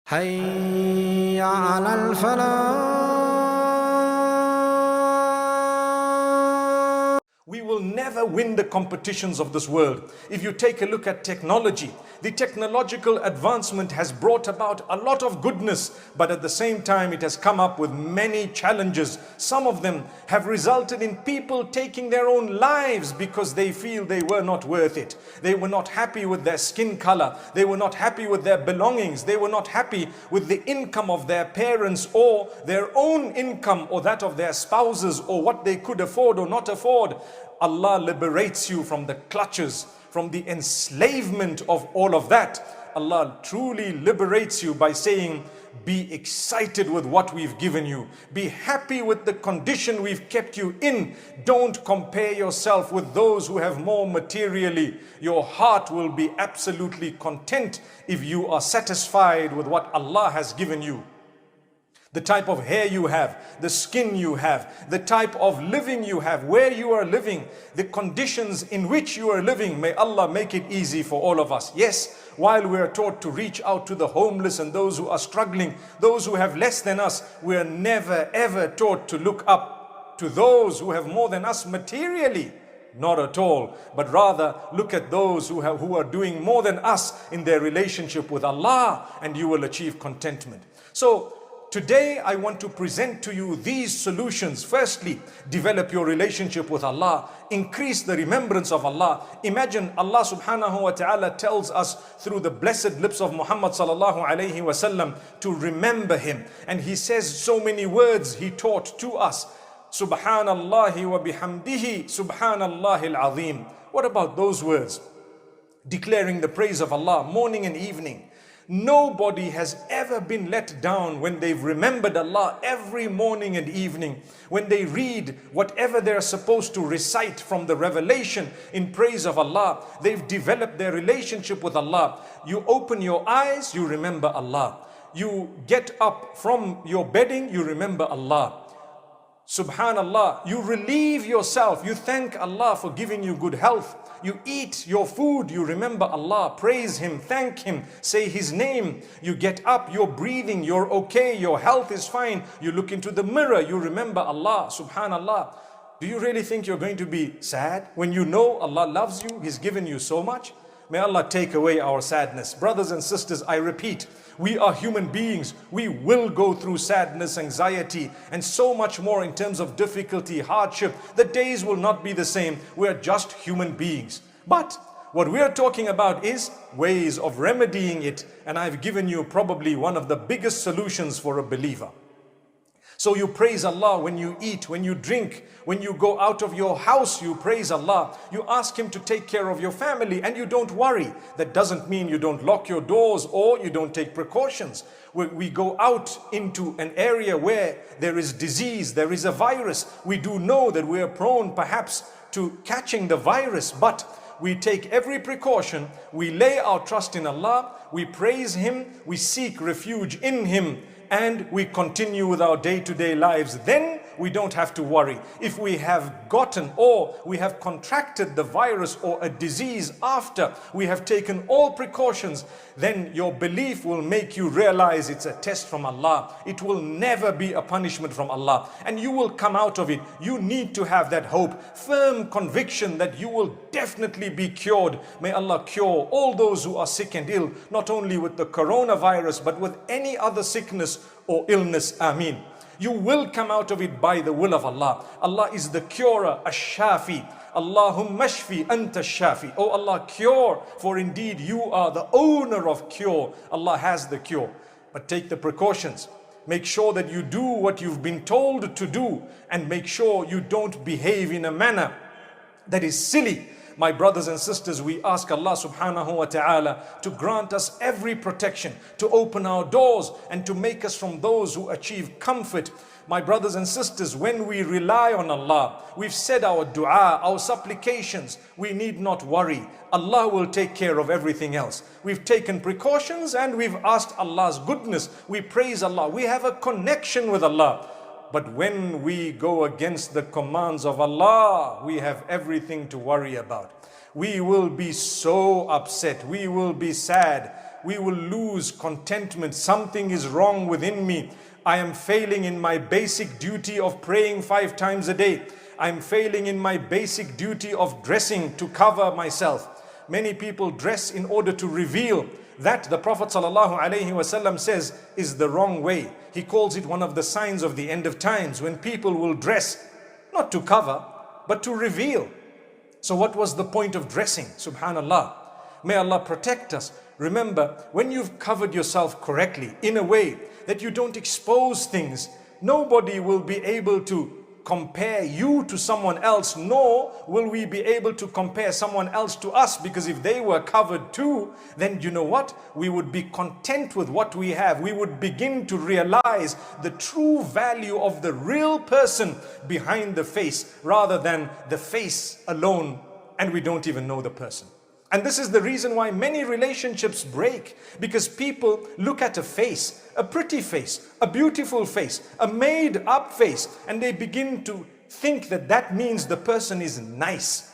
حي على الفلاح. We will never win the competitions of this world. If you take a look at technology, the technological advancement has brought about a lot of goodness, but at the same time it has come up with many challenges. Some of them have resulted in people taking their own lives because they feel they were not worth it. They were not happy with their skin color. They were not happy with their belongings. They were not happy with the income of their parents or their own income or that of their spouses or what they could afford or not afford. Allah liberates you from the clutches, from the enslavement of all of that. Allah truly liberates you by saying, be excited with what we've given you. Be happy with the condition we've kept you in. Don't compare yourself with those who have more materially. Your heart will be absolutely content if you are satisfied with what Allah has given you. The type of hair you have, the skin you have, the type of living you have, where you are living, the conditions in which you are living. May Allah make it easy for all of us. Yes, while we are taught to reach out to the homeless and those who are struggling, those who have less than us, we are never ever taught to look up to those who have more than us materially. Not at all, but rather look at those who are doing more than us in their relationship with Allah, and you will achieve contentment. So today I want to present to you these solutions. Firstly, develop your relationship with Allah. Increase the remembrance of Allah. Imagine Allah subhanahu wa ta'ala tells us through the blessed lips of Muhammad sallallahu alayhi wa sallam to remember Him. And He says so many words He taught to us. Subhanallahi wa bihamdihi, subhanallahi al-azim. What about those words? Declaring the praise of Allah morning and evening. Nobody has ever been let down when they've remembered Allah every morning and evening. When they read whatever they're supposed to recite from the revelation in praise of Allah, they've developed their relationship with Allah. You open your eyes, you remember Allah. You get up from your bedding, you remember Allah. Subhanallah, you relieve yourself, you thank Allah for giving you good health. You eat your food, you remember Allah, praise Him, thank Him, say His name. You get up, you're breathing, you're okay, your health is fine. You look into the mirror, you remember Allah, subhanallah. Do you really think you're going to be sad when you know Allah loves you, He's given you so much? May Allah take away our sadness. Brothers and sisters, I repeat, we are human beings. We will go through sadness, anxiety, and so much more in terms of difficulty, hardship. The days will not be the same. We are just human beings. But what we are talking about is ways of remedying it. And I've given you probably one of the biggest solutions for a believer. So you praise Allah when you eat, when you drink, when you go out of your house, you praise Allah. You ask Him to take care of your family and you don't worry. That doesn't mean you don't lock your doors or you don't take precautions. When we go out into an area where there is disease, there is a virus, we do know that we are prone perhaps to catching the virus, but we take every precaution. We lay our trust in Allah, we praise Him, we seek refuge in Him, and we continue with our day-to-day lives. Then we don't have to worry. If we have gotten or we have contracted the virus or a disease after we have taken all precautions, then your belief will make you realize it's a test from Allah. It will never be a punishment from Allah, and you will come out of it. You need to have that hope, firm conviction that you will definitely be cured. May Allah cure all those who are sick and ill, not only with the coronavirus but with any other sickness or illness. Ameen. You will come out of it by the will of Allah. Allah is the curer, ash-shafi. Allahumma shfi anta shafi. Oh Allah, cure, for indeed you are the owner of cure. Allah has the cure. But take the precautions. Make sure that you do what you've been told to do, and make sure you don't behave in a manner that is silly. My brothers and sisters, we ask Allah subhanahu wa ta'ala to grant us every protection, to open our doors and to make us from those who achieve comfort. My brothers and sisters, when we rely on Allah, we've said our dua, our supplications, we need not worry. Allah will take care of everything else. We've taken precautions and we've asked Allah's goodness. We praise Allah. We have a connection with Allah. But when we go against the commands of Allah, we have everything to worry about. We will be so upset. We will be sad. we will lose contentment. Something is wrong within me. I am failing in my basic duty of praying 5 times a day. I'm failing in my basic duty of dressing to cover myself. Many people dress in order to reveal. That the Prophet ﷺ says is the wrong way. He calls it one of the signs of the end of times, when people will dress not to cover but to reveal. So what was the point of dressing? Subhanallah. May Allah protect us. Remember, when you've covered yourself correctly in a way that you don't expose things, nobody will be able to compare you to someone else, nor will we be able to compare someone else to us, because if they were covered too, then you know what? We would be content with what we have. We would begin to realize the true value of the real person behind the face, rather than the face alone, and we don't even know the person. And this is the reason why many relationships break, because people look at a face, a pretty face, a beautiful face, a made up face, and they begin to think that that means the person is nice,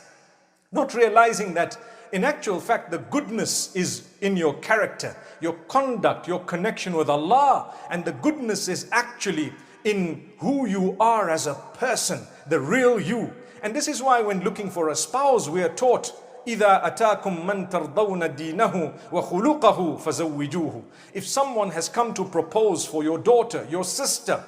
not realizing that in actual fact the goodness is in your character, your conduct, your connection with Allah, and the goodness is actually in who you are as a person, the real you. And this is why when looking for a spouse, we are taught, إِذَا أَتَاكُمْ مَنْ تَرْضَوْنَ دِينَهُ وَخُلُقَهُ فَزَوِّجُوهُ. If someone has come to propose for your daughter, your sister,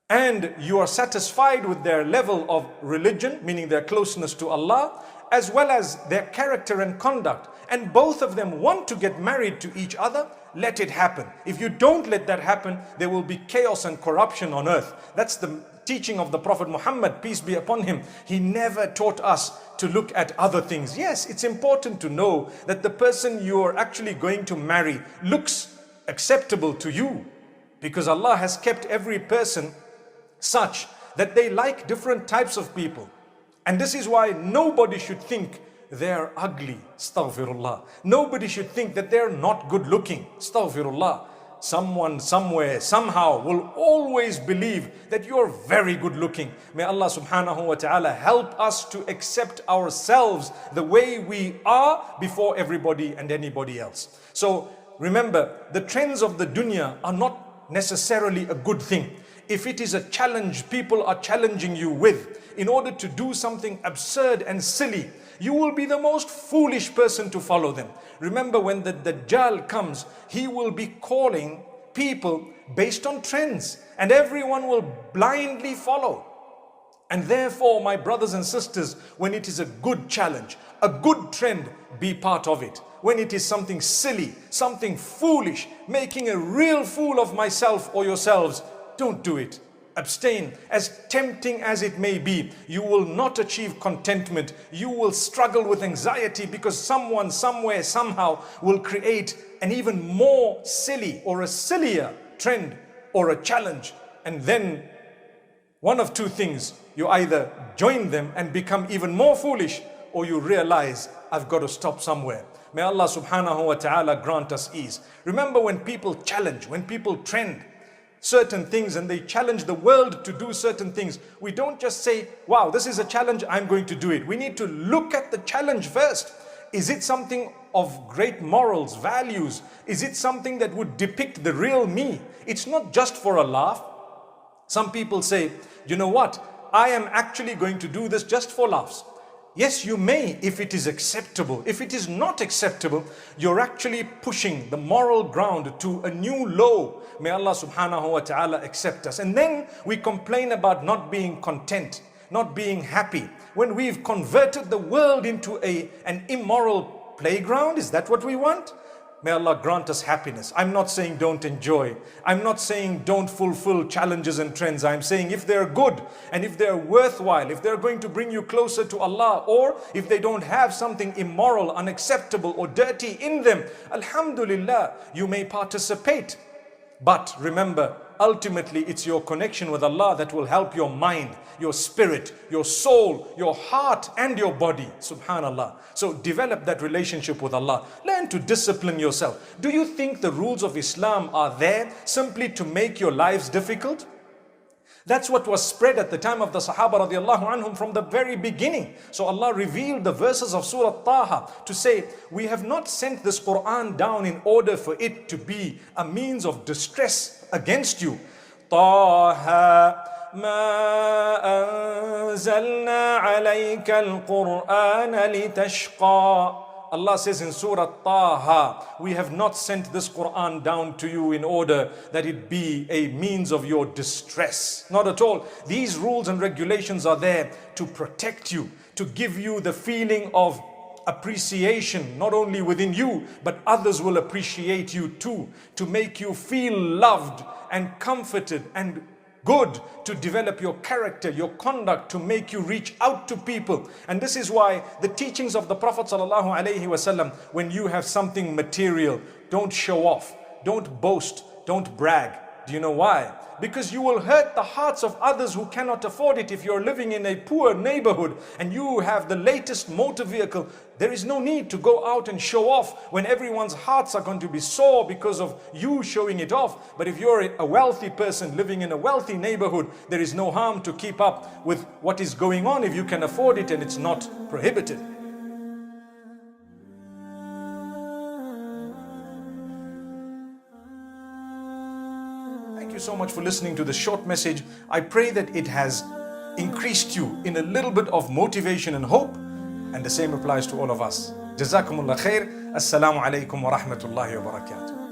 and you are satisfied with their level of religion, meaning their closeness to Allah, as well as their character and conduct, and both of them want to get married to each other, let it happen. If you don't let that happen, there will be chaos and corruption on earth. That's the teaching of the Prophet Muhammad, peace be upon him. He never taught us to look at other things. Yes, it's important to know that the person you are actually going to marry looks acceptable to you, because Allah has kept every person such that they like different types of people. And this is why nobody should think they're ugly. Astaghfirullah. Nobody should think that they're not good looking. Astaghfirullah. Someone, somewhere, somehow will always believe that you're very good looking. May Allah subhanahu wa ta'ala help us to accept ourselves the way we are before everybody and anybody else. So remember, the trends of the dunya are not necessarily a good thing. If it is a challenge people are challenging you with, in order to do something absurd and silly, you will be the most foolish person to follow them. Remember, when the Dajjal comes, he will be calling people based on trends, and everyone will blindly follow. And therefore, my brothers and sisters, when it is a good challenge, a good trend, be part of it. When it is something silly, something foolish, making a real fool of myself or yourselves, don't do it. Abstain. As tempting as it may be, you will not achieve contentment. You will struggle with anxiety, because someone, somewhere, somehow will create an even more silly or a sillier trend or a challenge. And then one of two things, you either join them and become even more foolish, or you realize, I've got to stop somewhere. May Allah subhanahu wa ta'ala grant us ease. Remember, when people challenge, when people trend certain things and they challenge the world to do certain things, we don't just say, wow, this is a challenge, I'm going to do it. We need to look at the challenge first. Is it something of great morals, values? Is it something that would depict the real me? It's not just for a laugh. Some people say, you know what, I am actually going to do this just for laughs. Yes, you may, if it is acceptable. If it is not acceptable, you're actually pushing the moral ground to a new low. May Allah subhanahu wa ta'ala accept us. And then we complain about not being content, not being happy, when we've converted the world into an immoral playground. Is that what we want? May Allah grant us happiness. I'm not saying don't enjoy. I'm not saying don't fulfill challenges and trends. I'm saying if they're good and if they're worthwhile, if they're going to bring you closer to Allah, or if they don't have something immoral, unacceptable or dirty in them, alhamdulillah, you may participate. But remember, ultimately it's your connection with Allah that will help your mind, your spirit, your soul, your heart and your body. Subhanallah. So develop that relationship with Allah. Learn to discipline yourself. Do you think the rules of Islam are there simply to make your lives difficult? That's what was spread at the time of the Sahaba radiallahu anhum from the very beginning. So Allah revealed the verses of Surah Taha to say, we have not sent this Quran down in order for it to be a means of distress against you. Taha ما أنزلنا عليك القرآن لتشقى. Allah says in Surah Taha, we have not sent this Quran down to you in order that it be a means of your distress. Not at all. These rules and regulations are there to protect you, to give you the feeling of appreciation, not only within you, but others will appreciate you too, to make you feel loved and comforted and good, to develop your character, your conduct, to make you reach out to people. And this is why the teachings of the Prophet ﷺ, when you have something material, don't show off, don't boast, don't brag. Do you know why? Because you will hurt the hearts of others who cannot afford it. If you're living in a poor neighborhood and you have the latest motor vehicle, there is no need to go out and show off when everyone's hearts are going to be sore because of you showing it off. But if you're a wealthy person living in a wealthy neighborhood, there is no harm to keep up with what is going on if you can afford it and it's not prohibited. Thank you so much for listening to this short message. I pray that it has increased you in a little bit of motivation and hope, and the same applies to all of us. Jazakumullah khair. Assalamu alaikum wa rahmatullahi wa barakatuh.